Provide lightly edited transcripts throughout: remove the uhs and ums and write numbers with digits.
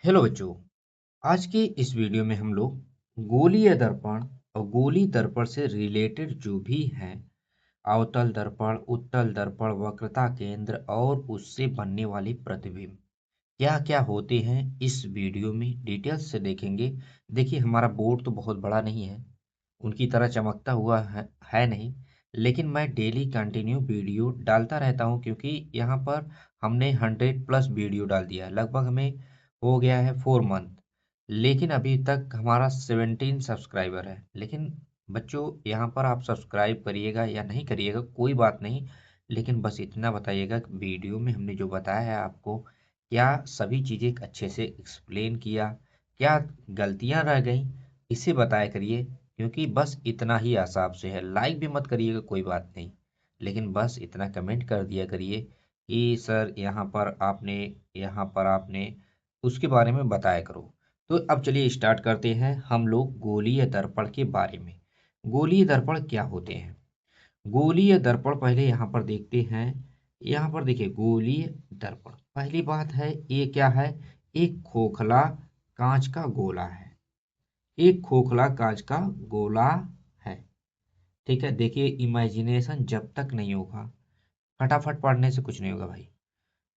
Hello बच्चों। आज के इस वीडियो में हम लोग गोलीय दर्पण और गोलीय दर्पण से रिलेटेड जो भी हैं अवतल दर्पण, उत्तल दर्पण, वक्रता केंद्र और उससे बनने वाली प्रतिबिंब क्या क्या होते हैं इस वीडियो में डिटेल्स से देखेंगे। देखिए, हमारा बोर्ड तो बहुत बड़ा नहीं है, उनकी तरह चमकता हुआ है नहीं, लेकिन मैं डेली कंटिन्यू वीडियो डालता रहता हूं क्योंकि यहाँ पर हमने 100+ वीडियो डाल दिया है। लगभग हमें हो गया है 4 मंथ, लेकिन अभी तक हमारा 17 सब्सक्राइबर है। लेकिन बच्चों, यहाँ पर आप सब्सक्राइब करिएगा या नहीं करिएगा कोई बात नहीं, लेकिन बस इतना बताइएगा कि वीडियो में हमने जो बताया है आपको, क्या सभी चीज़ें अच्छे से एक्सप्लेन किया, क्या गलतियाँ रह गई, इसे बताया करिए। क्योंकि बस इतना ही आशा आपसे है। लाइक भी मत करिएगा कोई बात नहीं, लेकिन बस इतना कमेंट कर दिया करिए कि सर यहाँ पर आपने उसके बारे में बताया करो। तो अब चलिए स्टार्ट करते हैं हम लोग गोलीय दर्पण के बारे में। गोलीय दर्पण क्या होते हैं? गोलीय दर्पण पहले यहाँ पर देखते हैं। यहाँ पर देखिए, गोलीय दर्पण पहली बात है, ये क्या है? एक खोखला कांच का गोला है। एक खोखला कांच का गोला है। ठीक है, देखिए, इमेजिनेशन जब तक नहीं होगा, फटाफट पढ़ने से कुछ नहीं होगा भाई।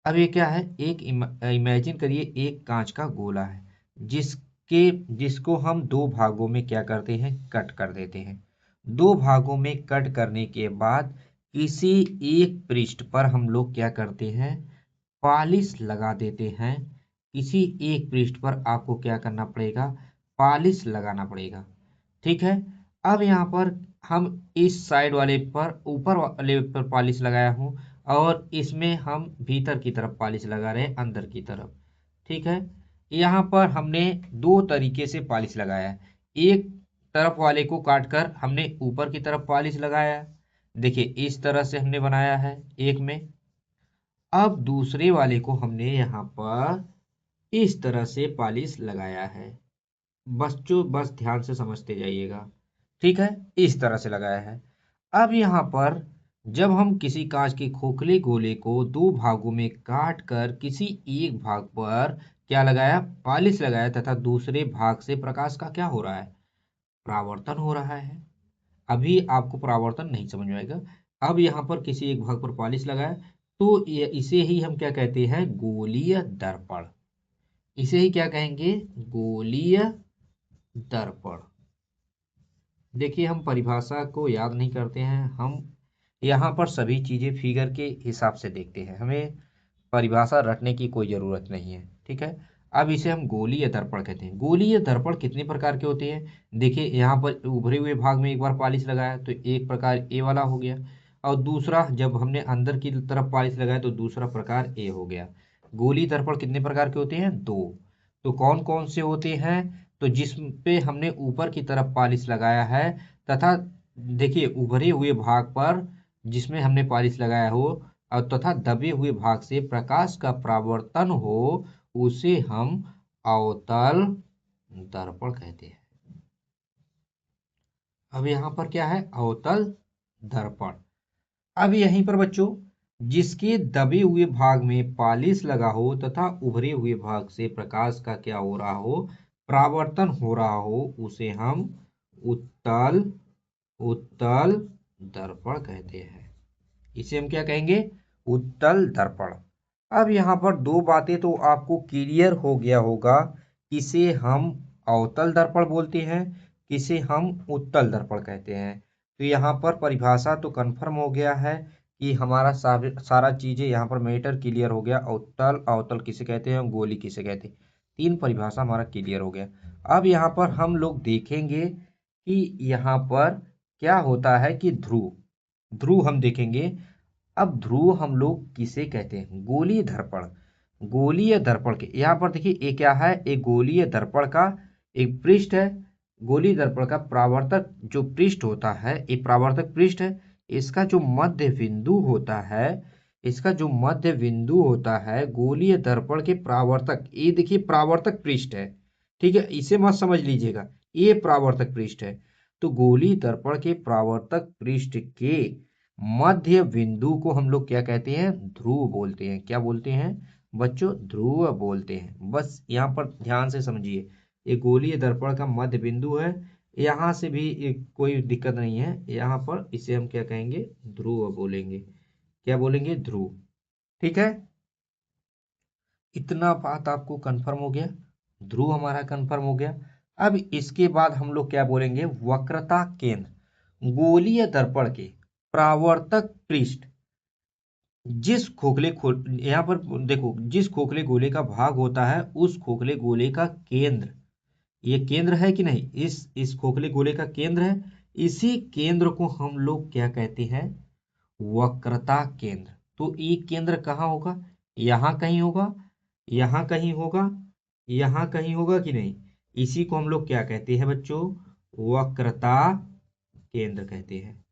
अब ये क्या है? एक इमेजिन करिए, एक कांच का गोला है जिसको हम दो भागों में क्या करते हैं? कट कर देते हैं। दो भागों में कट करने के बाद किसी एक पृष्ठ पर हम लोग क्या करते हैं? पॉलिश लगा देते हैं। किसी एक पृष्ठ पर आपको क्या करना पड़ेगा? पॉलिश लगाना पड़ेगा। ठीक है। अब यहाँ पर हम इस साइड वाले पर, ऊपर वाले पर पॉलिश लगाया हूँ, और इसमें हम भीतर की तरफ पॉलिश लगा रहे हैं, अंदर की तरफ। ठीक है। यहाँ पर हमने दो तरीके से पॉलिश लगाया है। एक तरफ वाले को काटकर हमने ऊपर की तरफ पॉलिश लगाया है। देखिए, इस तरह से हमने बनाया है एक में। अब दूसरे वाले को हमने यहाँ पर इस तरह से पॉलिश लगाया है। बच्चों, बस ध्यान से समझते जाइएगा। ठीक है, इस तरह से लगाया है। अब यहाँ पर जब हम किसी कांच के खोखले गोले को दो भागों में काट कर किसी एक भाग पर क्या लगाया? पॉलिश लगाया, तथा दूसरे भाग से प्रकाश का क्या हो रहा है? परावर्तन हो रहा है। अभी आपको परावर्तन नहीं समझ में आएगा। अब यहाँ पर किसी एक भाग पर पॉलिश लगाया, तो इसे ही हम क्या कहते हैं? गोलीय दर्पण। इसे ही क्या कहेंगे? गोलीय दर्पण। देखिए, हम परिभाषा को याद नहीं करते हैं, हम यहाँ पर सभी चीज़ें फिगर के हिसाब से देखते हैं। हमें परिभाषा रटने की कोई ज़रूरत नहीं है। ठीक है। अब इसे हम गोलीय दर्पण कहते हैं। गोलीय दर्पण कितने प्रकार के होते हैं? देखिए, यहाँ पर उभरे हुए भाग में एक बार पॉलिश लगाया तो एक प्रकार ए वाला हो गया, और दूसरा जब हमने अंदर की तरफ पॉलिश लगाया तो दूसरा प्रकार ए हो गया। गोलीय दर्पण कितने प्रकार के होते हैं? दो। तो कौन कौन से होते हैं? तो जिस पे हमने ऊपर की तरफ पॉलिश लगाया है, तथा देखिए, उभरे हुए भाग पर जिसमें हमने पॉलिश लगाया हो और तथा दबे हुए भाग से प्रकाश का परावर्तन हो, उसे हम अवतल दर्पण कहते हैं। अब यहाँ पर क्या है? अवतल दर्पण। अब यहीं पर बच्चों, जिसके दबे हुए भाग में पॉलिश लगा हो तथा उभरे हुए भाग से प्रकाश का क्या हो रहा हो? परावर्तन हो रहा हो, उसे हम उत्तल उत्तल दर्पण कहते हैं। इसे हम क्या कहेंगे? उत्तल दर्पण। अब यहाँ पर दो बातें तो आपको क्लियर हो गया होगा, किसे हम अवतल दर्पण बोलते हैं, किसे हम उत्तल दर्पण कहते हैं। तो यहाँ पर परिभाषा तो कंफर्म हो गया है कि हमारा सारा चीजें यहाँ पर मैटर क्लियर हो गया। उत्तल अवतल किसे कहते हैं, गोली किसे कहते हैं, तीन परिभाषा हमारा क्लियर हो गया। अब यहाँ पर हम लोग देखेंगे कि यहाँ पर क्या होता है कि ध्रुव ध्रुव हम देखेंगे। अब ध्रुव हम लोग किसे कहते हैं? गोलीय दर्पण। गोलीय दर्पण के यहाँ पर देखिए, ये क्या है? एक गोलीय दर्पण का एक पृष्ठ है। गोलीय दर्पण का परावर्तक जो पृष्ठ होता है, ये परावर्तक पृष्ठ है। इसका जो मध्य बिंदु होता है, इसका जो मध्य बिंदु होता है गोलीय दर्पण के परावर्तक, ये देखिए परावर्तक पृष्ठ है। ठीक है, इसे मत समझ लीजिएगा, ये परावर्तक पृष्ठ है। तो गोलीय दर्पण के परावर्तक पृष्ठ के मध्य बिंदु को हम लोग क्या कहते हैं? ध्रुव बोलते हैं। क्या बोलते हैं? बच्चों ध्रुव बोलते हैं। बस यहाँ पर ध्यान से समझिए, ये गोलीय दर्पण का मध्य बिंदु है, यहाँ से भी कोई दिक्कत नहीं है, यहाँ पर इसे हम क्या कहेंगे, ध्रुव बोलेंगे। क्या बोलेंगे, ध्रुव। ठीक है, इतना बात आपको कंफर्म हो गया, ध्रुव हमारा कंफर्म हो गया। अब इसके बाद हम लोग क्या बोलेंगे, वक्रता केंद्र। गोलीय दर्पण के परावर्तक पृष्ठ जिस यहाँ पर देखो, जिस खोखले गोले का भाग होता है उस खोखले गोले का केंद्र, ये केंद्र है कि नहीं, इस खोखले गोले का केंद्र है, इसी केंद्र को हम लोग क्या कहते हैं, वक्रता केंद्र। तो ये केंद्र कहाँ होगा, यहाँ कहीं होगा, यहाँ कहीं होगा, यहाँ कहीं होगा कि नहीं, इसी को हम लोग क्या कहते हैं बच्चों, वक्रता केंद्र कहते हैं,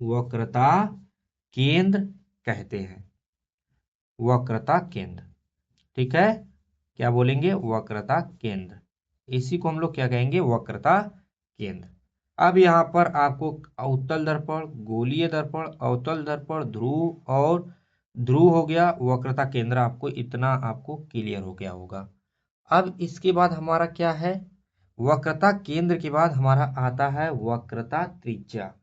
वक्रता केंद्र कहते हैं, वक्रता केंद्र। ठीक है, क्या बोलेंगे, वक्रता केंद्र, इसी को हम लोग क्या कहेंगे, वक्रता केंद्र। अब यहाँ पर आपको अवतल दर्पण, गोलीय दर्पण, अवतल दर्पण, ध्रुव और ध्रुव हो गया, वक्रता केंद्र, आपको इतना आपको क्लियर हो गया होगा। अब इसके बाद हमारा क्या है, वक्रता केंद्र के बाद हमारा आता है वक्रता त्रिज्या।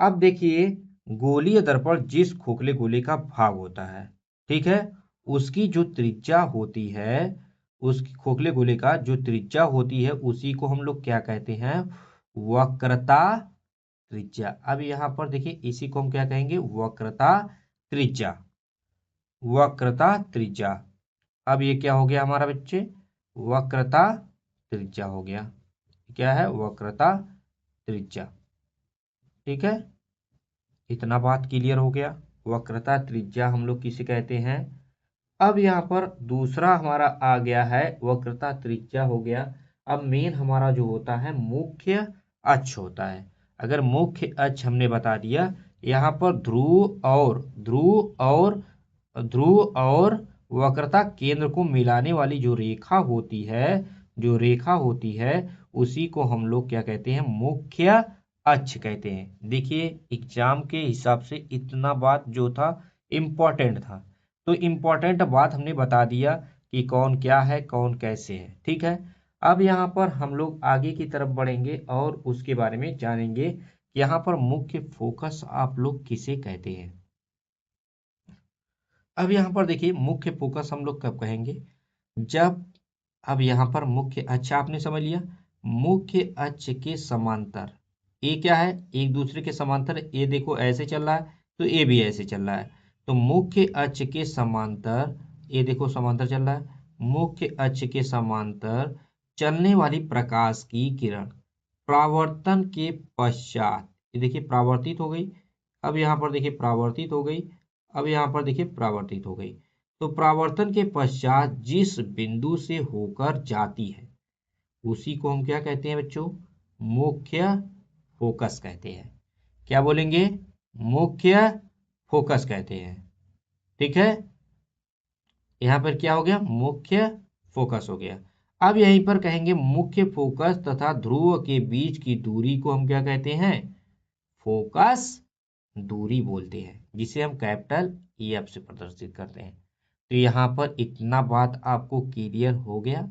अब देखिए, गोलीय दर्पण जिस खोखले गोले का भाग होता है, ठीक है, उसकी जो त्रिज्या होती है, उस खोखले गोले का जो त्रिज्या होती है, उसी को हम लोग क्या कहते हैं, वक्रता त्रिज्या। अब यहाँ पर देखिए, इसी को हम क्या कहेंगे, वक्रता त्रिज्या, वक्रता त्रिज्या। अब ये क्या हो गया हमारा बच्चे, वक्रता त्रिज्या हो गया। क्या है, वक्रता त्रिज्या। ठीक है, इतना बात क्लियर हो गया, वक्रता त्रिज्या हम लोग किसे कहते हैं। अब यहाँ पर दूसरा हमारा आ गया है, वक्रता त्रिज्या हो गया। अब मेन हमारा जो होता है मुख्य अक्ष होता है। अगर मुख्य अक्ष हमने बता दिया, यहाँ पर ध्रुव और वक्रता केंद्र को मिलाने वाली जो रेखा होती है, जो रेखा होती है, उसी को हम लोग क्या कहते हैं, मुख्य अक्ष कहते हैं। देखिए, एग्जाम के हिसाब से इतना बात जो था इम्पोर्टेंट था, तो इम्पोर्टेंट बात हमने बता दिया कि कौन क्या है, कौन कैसे है। ठीक है, अब यहाँ पर हम लोग आगे की तरफ बढ़ेंगे और उसके बारे में जानेंगे कि यहाँ पर मुख्य फोकस आप लोग किसे कहते हैं। अब यहाँ पर देखिए, मुख्य फोकस हम लोग कब कहेंगे, जब, अब यहाँ पर मुख्य अक्ष आपने समझ लिया, मुख्य अक्ष के समांतर, ये क्या है, एक दूसरे के समांतर, ये देखो ऐसे चल रहा है, तो ये भी ऐसे चल रहा है, तो मुख्य अक्ष के समांतर, ये देखो समांतर चल रहा है, मुख्य अक्ष के समांतर चलने वाली प्रकाश की किरण परावर्तन के पश्चात, ये देखिए परावर्तित हो गई, अब यहाँ पर देखिए परावर्तित हो गई, अब यहाँ पर देखिए परावर्तित हो गई, तो परावर्तन के पश्चात जिस बिंदु से होकर जाती है, उसी को हम क्या कहते हैं बच्चों, मुख्य फोकस कहते हैं। क्या बोलेंगे, मुख्य फोकस कहते हैं। ठीक है, यहाँ पर क्या हो गया, मुख्य फोकस हो गया। अब यहीं पर कहेंगे मुख्य फोकस तथा ध्रुव के बीच की दूरी को हम क्या कहते हैं, फोकस दूरी बोलते हैं, जिसे हम कैपिटल EF से प्रदर्शित करते हैं। तो यहाँ पर इतना बात आपको क्लियर हो गया।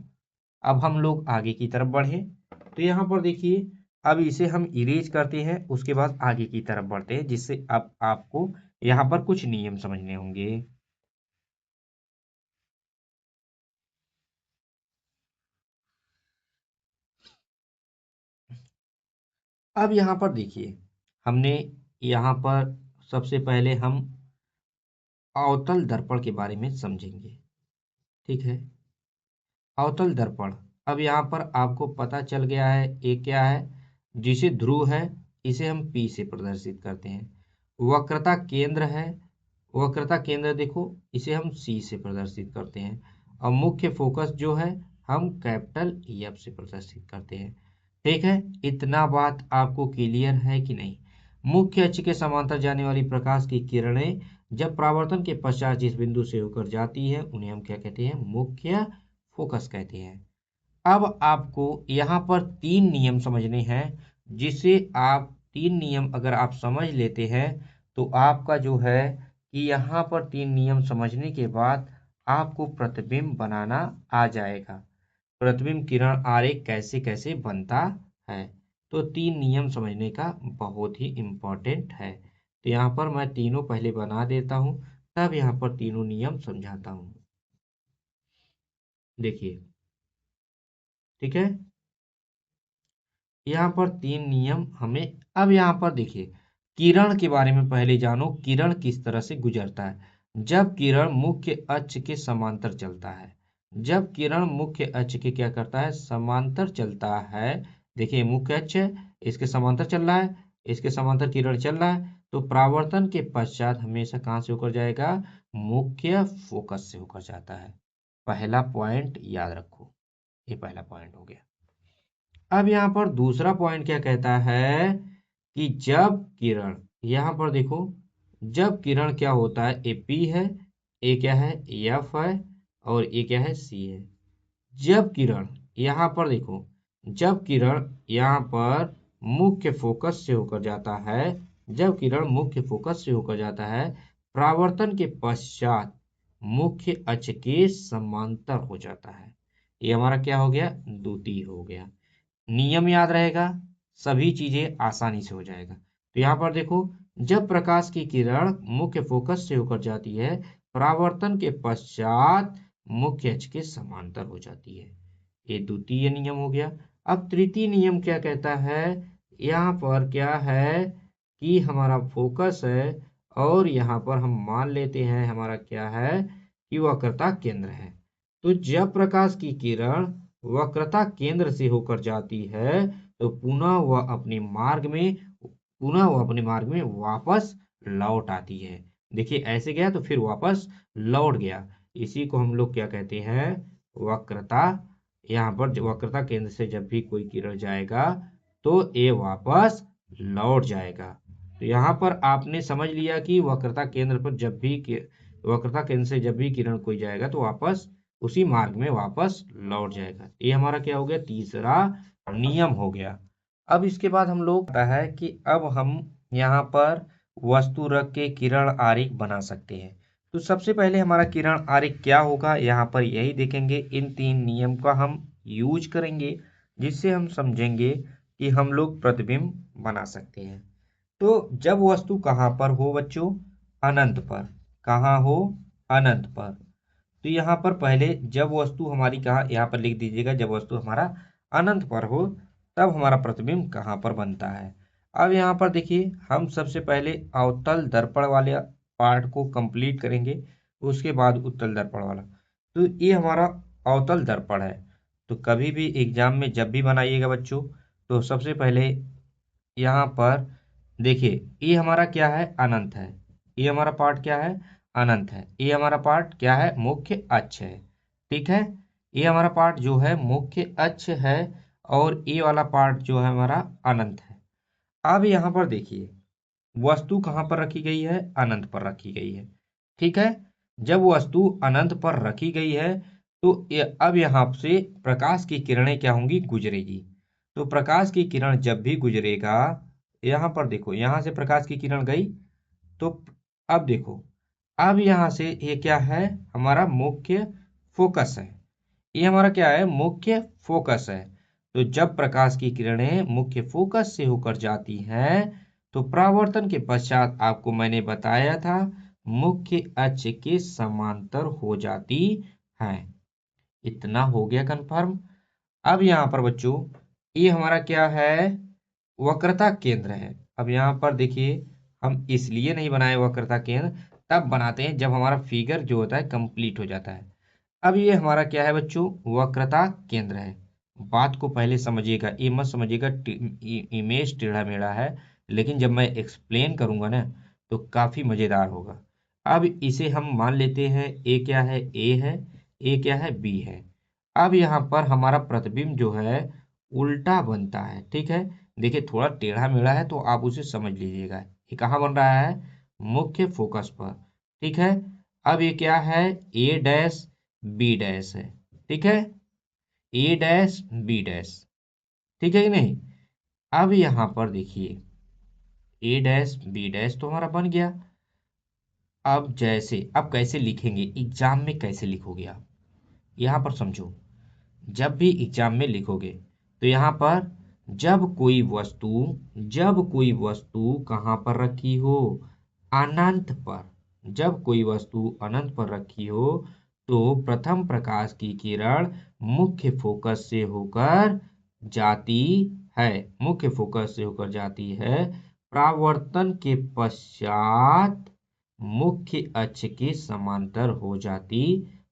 अब हम लोग आगे की तरफ बढ़े, तो यहाँ पर देखिए, अब इसे हम इरेज करते हैं, उसके बाद आगे की तरफ बढ़ते हैं, जिससे अब आपको यहाँ पर कुछ नियम समझने होंगे। अब यहाँ पर देखिए, हमने यहाँ पर सबसे पहले हम अवतल दर्पण के बारे में समझेंगे। ठीक है, अवतल दर्पण, अब यहाँ पर आपको पता चल गया है ये क्या है, जिसे ध्रुव है, इसे हम P से प्रदर्शित करते हैं। वक्रता केंद्र है, वक्रता केंद्र देखो, इसे हम C से प्रदर्शित करते हैं। और मुख्य फोकस जो है, हम कैपिटल EF से प्रदर्शित करते हैं। ठीक है, इतना बात आपको क्लियर है कि नहीं। मुख्य अक्ष के समांतर जाने वाली प्रकाश की किरणें जब परावर्तन के पश्चात जिस बिंदु से होकर जाती है, उन्हें हम क्या कहते हैं, मुख्य फोकस कहते हैं। अब आपको यहाँ पर 3 नियम समझने हैं, जिसे आप 3 नियम अगर आप समझ लेते हैं, तो आपका जो है कि यहाँ पर 3 नियम समझने के बाद आपको प्रतिबिंब बनाना आ जाएगा। प्रतिबिंब किरण आरेख कैसे कैसे बनता है। तो 3 नियम समझने का बहुत ही इम्पोर्टेंट है। तो यहाँ पर मैं तीनों पहले बना देता हूँ, तब यहाँ पर तीनों नियम समझाता हूँ। देखिए, ठीक है, यहाँ पर 3 नियम हमें। अब यहाँ पर देखिए, किरण के बारे में पहले जानो, किरण किस तरह से गुजरता है। जब किरण मुख्य अक्ष के समांतर चलता है, जब किरण मुख्य अक्ष के क्या करता है, समांतर चलता है। देखिए, मुख्य अक्ष है, इसके समांतर चल रहा है, इसके समांतर किरण चल रहा है, तो परावर्तन के पश्चात हमेशा कहाँ से होकर जाएगा, मुख्य फोकस से होकर जाता है। पहला पॉइंट याद रखो, ये पहला पॉइंट हो गया। अब यहाँ पर दूसरा पॉइंट क्या कहता है कि जब किरण, यहाँ पर देखो, जब किरण क्या होता है, ए पी है, ए क्या है, एफ है, और ए क्या है, सी है। जब किरण, यहाँ पर देखो, जब किरण यहाँ पर मुख्य फोकस से होकर जाता है, जब किरण मुख्य फोकस से होकर जाता है, परावर्तन के पश्चात मुख्य अक्ष के समांतर हो जाता है। ये हमारा क्या हो गया, द्वितीय हो गया। नियम याद रहेगा, सभी चीजें आसानी से हो जाएगा। तो यहाँ पर देखो, जब प्रकाश की किरण मुख्य फोकस से होकर जाती है, परावर्तन के पश्चात मुख्य अक्ष के समांतर हो जाती है। ये द्वितीय नियम हो गया। अब तृतीय नियम क्या कहता है, यहाँ पर क्या है कि हमारा फोकस है, और यहाँ पर हम मान लेते हैं हमारा क्या है कि वक्रता केंद्र है। तो जब प्रकाश की किरण वक्रता केंद्र से होकर जाती है, तो पुनः वह अपने मार्ग में वापस लौट आती है। देखिए, ऐसे गया तो फिर वापस लौट गया, इसी को हम लोग क्या कहते हैं, वक्रता। यहाँ पर वक्रता केंद्र से जब भी कोई किरण जाएगा तो ये वापस लौट जाएगा। तो यहाँ पर आपने समझ लिया कि वक्रता केंद्र पर जब भी वक्रता केंद्र से जब भी किरण कोई जाएगा तो वापस उसी मार्ग में वापस लौट जाएगा। ये हमारा क्या हो गया, तीसरा नियम हो गया। अब इसके बाद हम लोग पता है कि अब हम यहाँ पर वस्तु रख के किरण आरेख बना सकते हैं। तो सबसे पहले हमारा किरण आरेख क्या होगा, यहाँ पर यही देखेंगे। इन 3 नियम का हम यूज करेंगे, जिससे हम समझेंगे कि हम लोग प्रतिबिंब बना सकते हैं। तो जब वस्तु कहाँ पर हो बच्चों, अनंत पर। कहाँ हो, अनंत पर। तो यहाँ पर पहले जब वस्तु हमारी कहाँ, यहाँ पर लिख दीजिएगा, जब वस्तु हमारा अनंत पर हो तब हमारा प्रतिबिंब कहाँ पर बनता है। अब यहाँ पर देखिए, हम सबसे पहले अवतल दर्पण वाले पार्ट को कंप्लीट करेंगे, उसके बाद उत्तल दर्पण वाला। तो ये हमारा अवतल दर्पण है। तो कभी भी एग्जाम में जब भी बनाइएगा बच्चों, तो सबसे पहले यहाँ पर देखिए, ये हमारा क्या है, अनंत है। ये हमारा पार्ट क्या है, अनंत है। ये हमारा पार्ट क्या है, मुख्य अक्ष है। ठीक है, ये हमारा पार्ट जो है मुख्य अक्ष है, और ये वाला पार्ट जो है हमारा अनंत है। अब यहाँ पर देखिए, वस्तु कहाँ पर रखी गई है, अनंत पर रखी गई है। ठीक है, जब वस्तु अनंत पर रखी गई है, तो अब यहाँ से प्रकाश की किरणें क्या होंगी, गुजरेगी। तो प्रकाश की किरण जब भी गुजरेगा, यहाँ पर देखो, यहाँ से प्रकाश की किरण गई, तो अब देखो, अब यहाँ से ये क्या है, हमारा मुख्य फोकस है। ये हमारा क्या है, मुख्य फोकस है। तो जब प्रकाश की किरणें मुख्य फोकस से होकर जाती हैं, तो परावर्तन के पश्चात आपको मैंने बताया था, मुख्य अक्ष के समांतर हो जाती हैं। इतना हो गया कंफर्म। अब यहाँ पर बच्चों, ये हमारा क्या है, वक्रता केंद्र है। अब यहाँ पर देखिए, हम इसलिए नहीं बनाए वक्रता केंद्र, तब बनाते हैं जब हमारा फिगर जो होता है कंप्लीट हो जाता है। अब ये हमारा क्या है बच्चों, वक्रता केंद्र है। बात को पहले समझिएगा, ये मत समझिएगा इमेज टेढ़ा मेढ़ा है, लेकिन जब मैं एक्सप्लेन करूंगा ना, तो काफी मजेदार होगा। अब इसे हम मान लेते हैं, ए क्या है, ए है, ए क्या है, बी है। अब यहाँ पर हमारा प्रतिबिंब जो है उल्टा बनता है। ठीक है, देखिए थोड़ा टेढ़ा मेढ़ा है, तो आप उसे समझ लीजिएगा। ये कहाँ बन रहा है, मुख्य फोकस पर। ठीक है, अब ये क्या है, ए डैश बी डैश है। ठीक है, ए डैश बी डैश। ठीक है कि नहीं। अब यहाँ पर देखिए, ए डैश बी डैश तो हमारा बन गया। अब कैसे लिखेंगे, एग्जाम में कैसे लिखोगे आप, यहाँ पर समझो। जब भी एग्जाम में लिखोगे तो यहाँ पर जब कोई वस्तु कहाँ पर रखी हो, अनंत पर, जब कोई वस्तु अनंत पर रखी हो तो प्रथम प्रकाश की किरण मुख्य फोकस से होकर जाती है, मुख्य फोकस से होकर जाती है, परावर्तन के पश्चात मुख्य अक्ष के समांतर हो जाती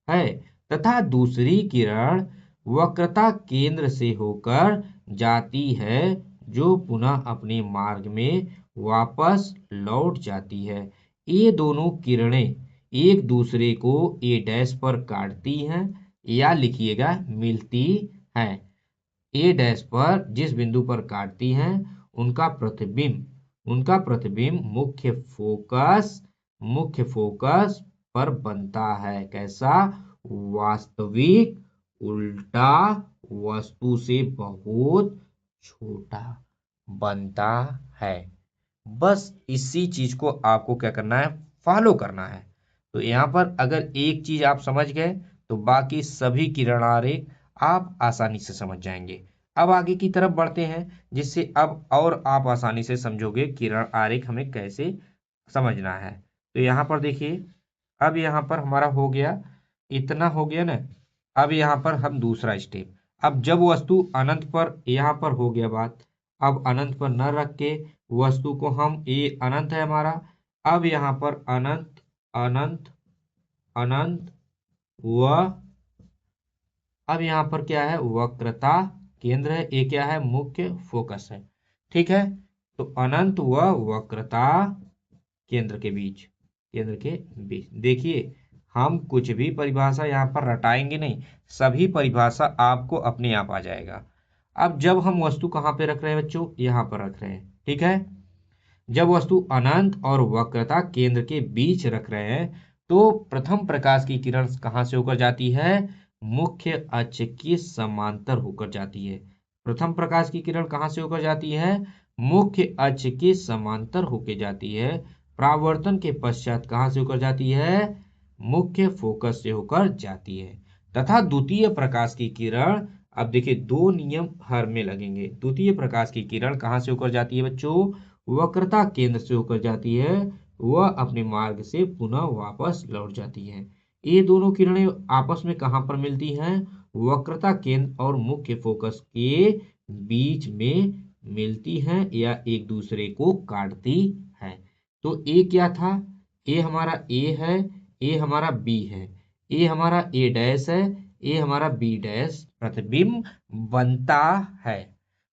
है तथा दूसरी किरण वक्रता केंद्र से होकर जाती है जो पुनः अपने मार्ग में वापस लौट जाती है। ये दोनों किरणें एक दूसरे को ए डैश पर काटती हैं या लिखिएगा मिलती हैं। ए डैश पर जिस बिंदु पर काटती हैं उनका प्रतिबिंब मुख्य फोकस पर बनता है। कैसा? वास्तविक उल्टा वस्तु से बहुत छोटा बनता है। बस इसी चीज को आपको क्या करना है, फॉलो करना है। तो यहाँ पर अगर एक चीज आप समझ गए तो बाकी सभी किरण आरेख आप आसानी से समझ जाएंगे। अब आगे की तरफ बढ़ते हैं जिससे अब और आप आसानी से समझोगे किरण आरेख हमें कैसे समझना है। तो यहाँ पर देखिए, अब यहाँ पर हमारा हो गया, इतना हो गया ना। अब यहाँ पर हम दूसरा स्टेप, अब जब वस्तु अनंत पर, यहाँ पर हो गया बात, अब अनंत पर न रख के वस्तु को हम, ये अनंत है हमारा, अब यहाँ पर अनंत अनंत अनंत व अब यहाँ पर क्या है, वक्रता केंद्र है, ये क्या है, मुख्य फोकस है। ठीक है, तो अनंत व वक्रता केंद्र के बीच देखिए, हम कुछ भी परिभाषा यहाँ पर रटाएंगे नहीं, सभी परिभाषा आपको अपने आप आ जाएगा। अब जब हम वस्तु कहाँ पे रख रहे हैं बच्चों, यहाँ पर रख रहे हैं। ठीक है, जब वस्तु अनंत और वक्रता केंद्र के बीच रख रहे हैं तो प्रथम प्रकाश की किरण कहाँ से होकर जाती है, मुख्य अक्ष के समांतर होकर जाती है। प्रथम प्रकाश की किरण कहाँ से होकर जाती है, मुख्य अक्ष के समांतर होकर जाती है। परावर्तन के पश्चात कहाँ से होकर जाती है, मुख्य फोकस से होकर जाती है तथा द्वितीय प्रकाश की किरण, अब देखिए दो नियम हर में लगेंगे। द्वितीय प्रकाश की किरण कहाँ से होकर जाती है बच्चों, वक्रता केंद्र से होकर जाती है, वह अपने मार्ग से पुनः वापस लौट जाती है। ये दोनों किरणें आपस में कहाँ पर मिलती हैं, वक्रता केंद्र और मुख्य फोकस के बीच में मिलती हैं या एक दूसरे को काटती हैं। तो ए क्या था, ए हमारा ए है, ए हमारा बी है, ए हमारा ए डैश है, ए हमारा बी डैश प्रतिबिंब बनता है।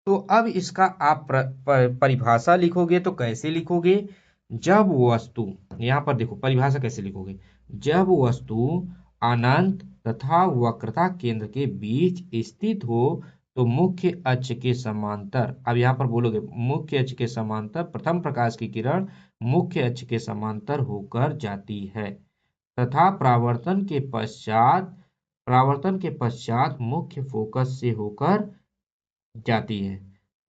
तो अब इसका आप परिभाषा लिखोगे तो कैसे लिखोगे, जब वस्तु, यहाँ पर देखो परिभाषा कैसे लिखोगे, जब वस्तु अनंत तथा वक्रता केंद्र के बीच स्थित हो तो मुख्य अक्ष के समांतर, अब यहाँ पर बोलोगे मुख्य अक्ष के समांतर प्रथम प्रकाश की किरण मुख्य अक्ष के समांतर होकर जाती है तथा परावर्तन के पश्चात मुख्य फोकस से होकर जाती है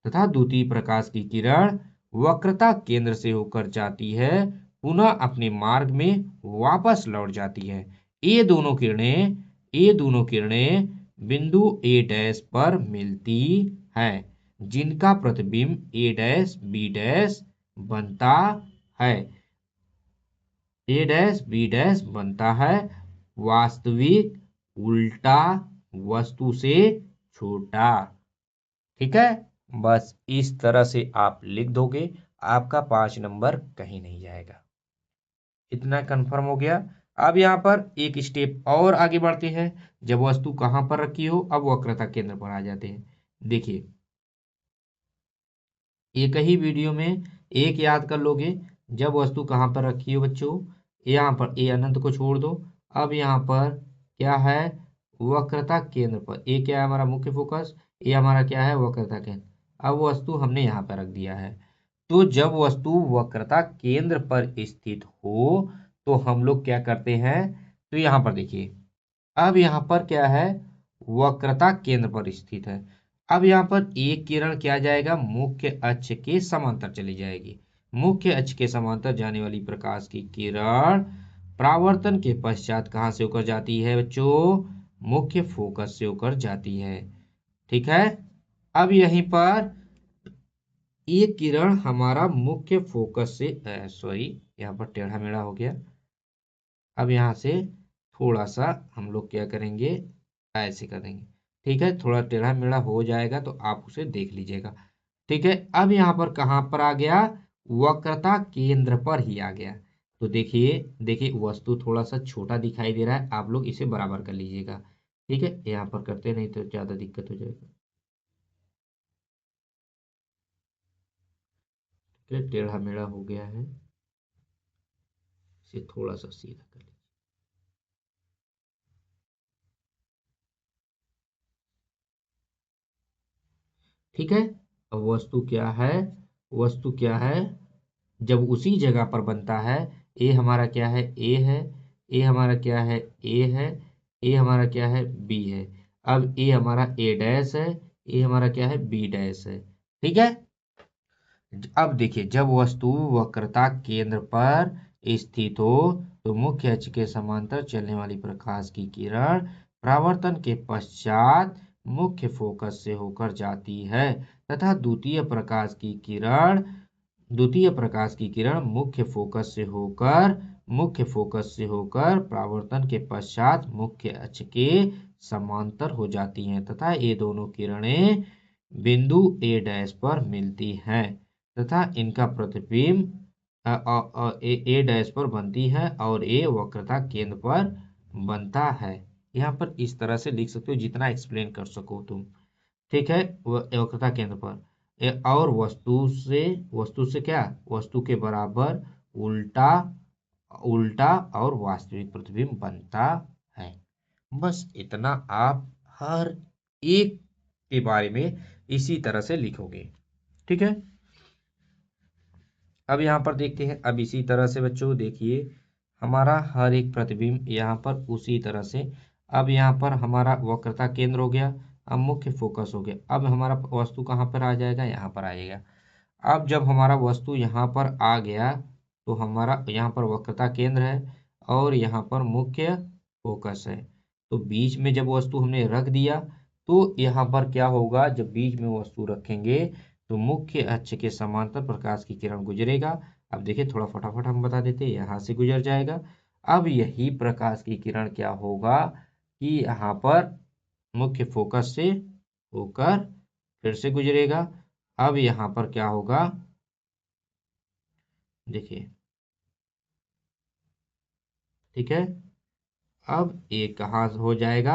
तथा द्वितीय प्रकाश की किरण वक्रता केंद्र से होकर जाती है, पुनः अपने मार्ग में वापस लौट जाती है। ये दोनों किरणें बिंदु ए डैश पर मिलती हैं जिनका प्रतिबिंब ए डैश बी डैश बनता है, ए डैश बी डैश बनता है, वास्तविक उल्टा वस्तु से छोटा। ठीक है, बस इस तरह से आप लिख दोगे, आपका 5 नंबर कहीं नहीं जाएगा। इतना कंफर्म हो गया। अब यहाँ पर एक स्टेप और आगे बढ़ते हैं, जब वस्तु कहाँ पर रखी हो, अब वक्रता केंद्र पर आ जाते हैं। देखिए, एक ही वीडियो में एक याद कर लोगे, जब वस्तु कहाँ पर रखी हो बच्चों, यहाँ पर ए अनंत को छोड़ दो। अब यहाँ पर क्या है, वक्रता केंद्र पर, ए क्या है हमारा मुख्य फोकस, ये हमारा क्या है, वक्रता केंद्र। अब वस्तु हमने यहाँ पर रख दिया है। तो जब वस्तु वक्रता केंद्र पर स्थित हो तो हम लोग क्या करते हैं, तो यहाँ पर देखिए, अब यहाँ पर क्या है, वक्रता केंद्र पर स्थित है। अब यहाँ पर एक किरण क्या जाएगा, मुख्य अक्ष के समांतर चली जाएगी। मुख्य अक्ष के समांतर जाने वाली प्रकाश की किरण परावर्तन के पश्चात कहाँ से होकर जाती है बच्चों? मुख्य फोकस से होकर जाती है। ठीक है, अब यहीं पर ये किरण हमारा मुख्य फोकस से सॉरी, यहाँ पर टेढ़ा मेढ़ा हो गया। अब यहाँ से थोड़ा सा हम लोग क्या करेंगे, ऐसे कर देंगे। ठीक है, थोड़ा टेढ़ा मेढ़ा हो जाएगा तो आप उसे देख लीजिएगा। ठीक है, अब यहाँ पर कहाँ पर आ गया? वक्रता केंद्र पर ही आ गया। तो देखिए देखिए वस्तु थोड़ा सा छोटा दिखाई दे रहा है, आप लोग इसे बराबर कर लीजिएगा। ठीक है, यहाँ पर करते नहीं तो ज्यादा दिक्कत हो जाएगा। ठीक है, टेढ़ा मेढ़ा हो गया है, इसे थोड़ा सा सीधा कर लीजिए। ठीक है, अब वस्तु क्या है? वस्तु क्या है? जब उसी जगह पर बनता है, ए हमारा क्या है? ए है। ए हमारा क्या है? ए है। ए हमारा क्या है? बी है। अब ए हमारा ए डैश है, ए हमारा क्या है? बी डैश है। ठीक है, अब देखिए जब वस्तु वक्रता केंद्र पर स्थित हो तो मुख्य अक्ष के समांतर चलने वाली प्रकाश की किरण परावर्तन के पश्चात मुख्य फोकस से होकर जाती है तथा द्वितीय प्रकाश की किरण मुख्य फोकस से होकर परावर्तन के पश्चात मुख्य अक्ष के समांतर हो जाती हैं तथा ये दोनों किरणें बिंदु ए डैश पर मिलती हैं तथा इनका प्रतिबिंब ए डैश पर बनती है और ए वक्रता केंद्र पर बनता है। यहाँ पर इस तरह से लिख सकते हो जितना एक्सप्लेन कर सको तुम। ठीक है, वक्रता केंद्र पर और वस्तु से क्या? वस्तु के बराबर उल्टा उल्टा और वास्तविक प्रतिबिंब बनता है। बस इतना आप हर एक के बारे में इसी तरह से लिखोगे। ठीक है, अब यहाँ पर देखते हैं। अब इसी तरह से बच्चों देखिए हमारा हर एक प्रतिबिंब यहाँ पर उसी तरह से। अब यहाँ पर हमारा वक्रता केंद्र हो गया, अब मुख्य फोकस हो गया। अब हमारा वस्तु कहाँ पर आ जाएगा? यहाँ पर आ जाएगा। अब जब हमारा वस्तु यहाँ पर आ गया तो हमारा यहाँ पर वक्रता केंद्र है और यहाँ पर मुख्य फोकस है। तो बीच में जब वस्तु हमने रख दिया तो यहाँ पर क्या होगा? जब बीच में वस्तु रखेंगे तो मुख्य अक्ष के समांतर प्रकाश की किरण गुजरेगा। अब देखिए थोड़ा फटाफट हम बता देते हैं, यहाँ से गुजर जाएगा। अब यही प्रकाश की किरण क्या होगा कि यहाँ पर मुख्य फोकस से होकर फिर से गुजरेगा। अब यहाँ पर क्या होगा? देखिए, ठीक है, अब ये कहाँ हो जाएगा?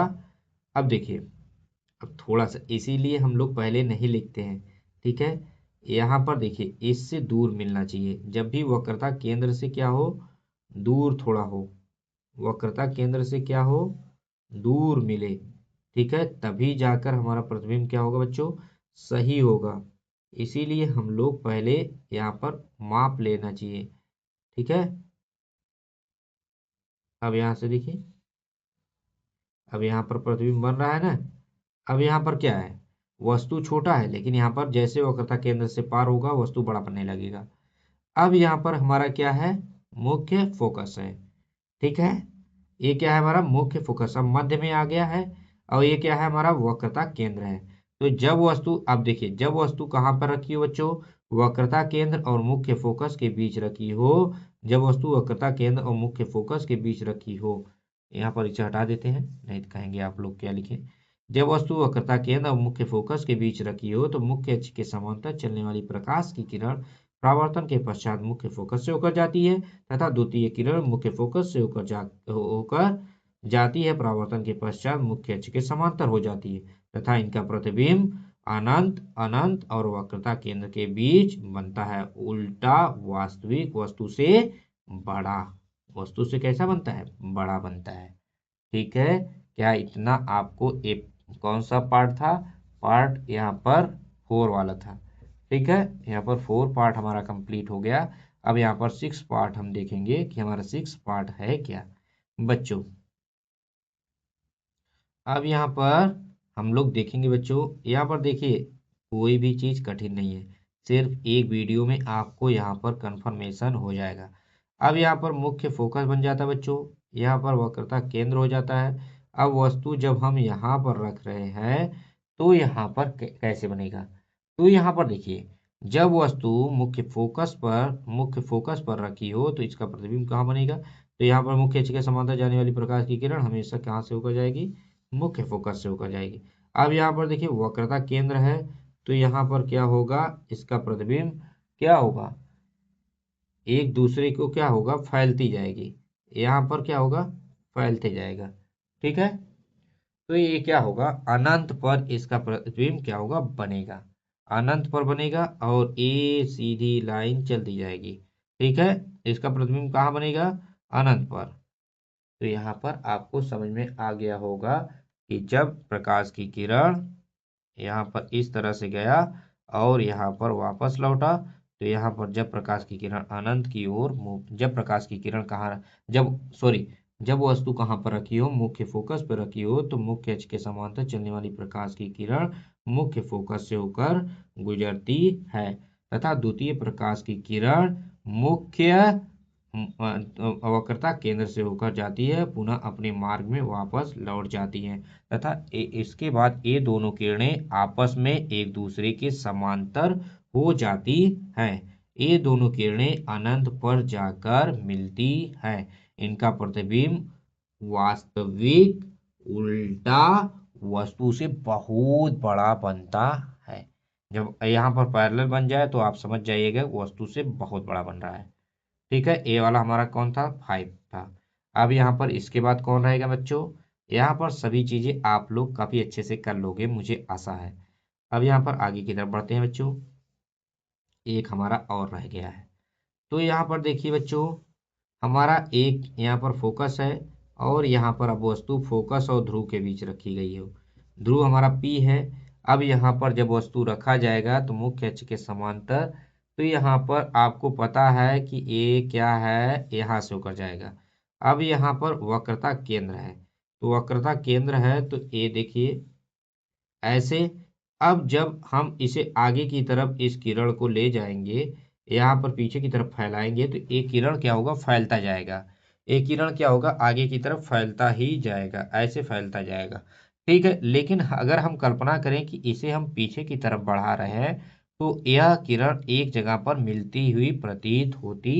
अब देखिए, अब थोड़ा सा इसीलिए हम लोग पहले नहीं लिखते हैं। ठीक है, यहाँ पर देखिए इससे दूर मिलना चाहिए। जब भी वक्रता केंद्र से क्या हो? दूर थोड़ा हो। वक्रता केंद्र से क्या हो? दूर मिले। ठीक है, तभी जाकर हमारा प्रतिबिंब क्या होगा बच्चों? सही होगा। इसीलिए हम लोग पहले यहाँ पर माप लेना चाहिए। ठीक है, अब यहाँ से देखिए, अब यहाँ पर प्रतिबिंब बन रहा है ना। अब यहाँ पर क्या है? वस्तु छोटा है लेकिन यहाँ पर जैसे वक्रता केंद्र से पार होगा वस्तु बड़ा बनने लगेगा। अब यहाँ पर हमारा क्या है? मुख्य फोकस है। ठीक है, ये क्या है? हमारा मुख्य फोकस अब मध्य में आ गया है और ये क्या है? हमारा वक्रता केंद्र है। तो जब वस्तु, अब देखिए जब वस्तु कहाँ पर रखी हो बच्चों? वक्रता केंद्र और मुख्य फोकस के बीच रखी हो। जब वस्तु वक्रता केंद्र और मुख्य फोकस के बीच रखी हो, यहाँ पर इसे हटा देते हैं, नहीं तो कहेंगे आप लोग क्या लिखे। जब वस्तु वक्रता केंद्र और मुख्य फोकस के बीच रखी हो तो मुख्य अक्ष के समांतर चलने वाली प्रकाश की किरण परावर्तन के पश्चात मुख्य फोकस से होकर जाती है तथा द्वितीय किरण मुख्य फोकस से होकर जाती है, परावर्तन के पश्चात मुख्य अक्ष के समांतर हो जाती है तथा इनका प्रतिबिंब अनंत अनंत और वक्रता केंद्र के बीच बनता है। उल्टा वास्तविक वस्तु से बड़ा। वस्तु से कैसा बनता है? बड़ा बनता है। ठीक है, क्या इतना आपको एक कौन सा पार्ट था? पार्ट यहाँ पर 4 वाला था। ठीक है, यहाँ पर 4 पार्ट हमारा कंप्लीट हो गया। अब यहाँ पर 6 पार्ट हम देखेंगे कि हमारा 6 पार्ट है क्या बच्चों। अब यहाँ पर हम लोग देखेंगे बच्चों, यहाँ पर देखिए कोई भी चीज़ कठिन नहीं है, सिर्फ एक वीडियो में आपको यहाँ पर कंफर्मेशन हो जाएगा। अब यहाँ पर मुख्य फोकस बन जाता है बच्चों, यहाँ पर वक्रता केंद्र हो जाता है। अब वस्तु जब हम यहाँ पर रख रहे हैं तो यहाँ पर कैसे बनेगा, तो यहाँ पर देखिए, जब वस्तु मुख्य फोकस पर रखी हो तो इसका प्रतिबिंब कहाँ बनेगा, तो यहाँ पर मुख्य अक्ष के समांतर जाने वाली प्रकाश की किरण हमेशा कहाँ से होकर जाएगी, मुख्य फोकस से होकर जाएगी। अब यहाँ पर देखिए वक्रता केंद्र है, तो यहाँ पर क्या होगा, इसका प्रतिबिंब क्या होगा, एक दूसरे को क्या होगा, फैलती जाएगी, यहाँ पर क्या होगा, फैलते जाएगा। ठीक है, तो ये क्या होगा, अनंत पर इसका प्रतिबिंब क्या होगा, बनेगा, अनंत पर बनेगा और ए सीधी लाइन चलती जाएगी। ठीक है, इसका प्रतिबिंब कहाँ बनेगा, अनंत पर। तो यहाँ पर आपको समझ में आ गया होगा कि जब प्रकाश की किरण यहाँ पर इस तरह से गया और यहाँ पर वापस लौटा, तो यहाँ पर जब प्रकाश की किरण अनंत की ओर जब प्रकाश की किरण कहाँ, जब वस्तु कहाँ पर रखी हो, मुख्य फोकस पर रखी हो, तो मुख्य अक्ष के समांतर चलने वाली प्रकाश की किरण मुख्य फोकस से होकर गुजरती है तथा द्वितीय प्रकाश की किरण मुख्य वक्रता केंद्र से होकर जाती है, पुनः अपने मार्ग में वापस लौट जाती है तथा इसके बाद ये दोनों किरणें आपस में एक दूसरे के समांतर हो जाती हैं। ये दोनों किरणें अनंत पर जाकर मिलती हैं। इनका प्रतिबिंब वास्तविक उल्टा वस्तु से बहुत बड़ा बनता है। जब यहाँ पर पैरेलल बन जाए तो आप समझ जाइएगा वस्तु से बहुत बड़ा बन रहा है। ठीक है, ए वाला हमारा कौन था, 5 था। अब यहाँ पर इसके बाद कौन रहेगा बच्चों, यहाँ पर सभी चीजें आप लोग काफी अच्छे से कर लोगे, मुझे आशा है। अब यहाँ पर आगे की तरफ बढ़ते हैं बच्चों, एक हमारा और रह गया है। तो यहाँ पर देखिए बच्चों, हमारा एक यहाँ पर फोकस है और यहाँ पर अब वस्तु फोकस और ध्रुव के बीच रखी गई है, ध्रुव हमारा P है। अब यहाँ पर जब वस्तु रखा जाएगा तो मुख्य अक्ष के समांतर, तो यहाँ पर आपको पता है कि ये क्या है, यहाँ से होकर जाएगा। अब यहाँ पर वक्रता केंद्र है, तो वक्रता केंद्र है तो ये देखिए ऐसे। अब जब हम इसे आगे की तरफ इस किरण को ले जाएंगे, यहाँ पर पीछे की तरफ फैलाएंगे, तो एक किरण क्या होगा, फैलता जाएगा, एक किरण क्या होगा, आगे की तरफ फैलता ही जाएगा, ऐसे फैलता जाएगा। ठीक है, लेकिन अगर हम कल्पना करें कि इसे हम पीछे की तरफ बढ़ा रहे हैं, तो यह किरण एक जगह पर मिलती हुई प्रतीत होती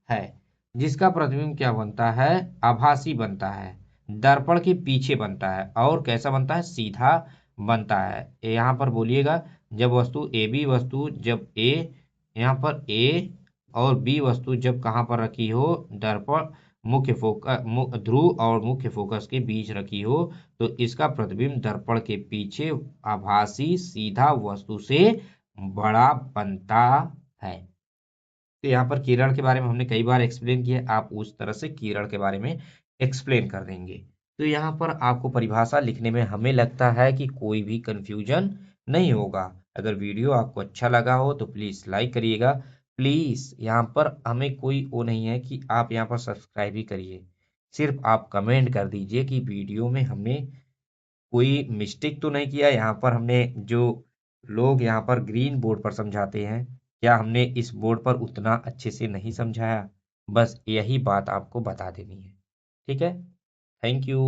है, जिसका प्रतिबिंब क्या बनता है, आभासी बनता है, दर्पण के पीछे बनता है और कैसा बनता है, सीधा बनता है। यहाँ पर बोलिएगा, जब वस्तु ए बी वस्तु जब ए यहाँ पर ए और बी वस्तु जब कहाँ पर रखी हो, दर्पण मुख्य फोकस ध्रुव और मुख्य फोकस के बीच रखी हो, तो इसका प्रतिबिंब दर्पण के पीछे आभासी सीधा वस्तु से बड़ा बनता है। तो यहाँ पर किरण के बारे में हमने कई बार एक्सप्लेन किया, आप उस तरह से किरण के बारे में एक्सप्लेन कर देंगे। तो यहाँ पर आपको परिभाषा लिखने में हमें लगता है कि कोई भी कंफ्यूजन नहीं होगा। अगर वीडियो आपको अच्छा लगा हो तो प्लीज़ लाइक करिएगा। प्लीज़ यहाँ पर हमें कोई वो नहीं है कि आप यहाँ पर सब्सक्राइब ही करिए, सिर्फ आप कमेंट कर दीजिए कि वीडियो में हमने कोई मिस्टेक तो नहीं किया। यहाँ पर हमने जो लोग यहाँ पर ग्रीन बोर्ड पर समझाते हैं, क्या हमने इस बोर्ड पर उतना अच्छे से नहीं समझाया, बस यही बात आपको बता देनी है। ठीक है, थैंक यू।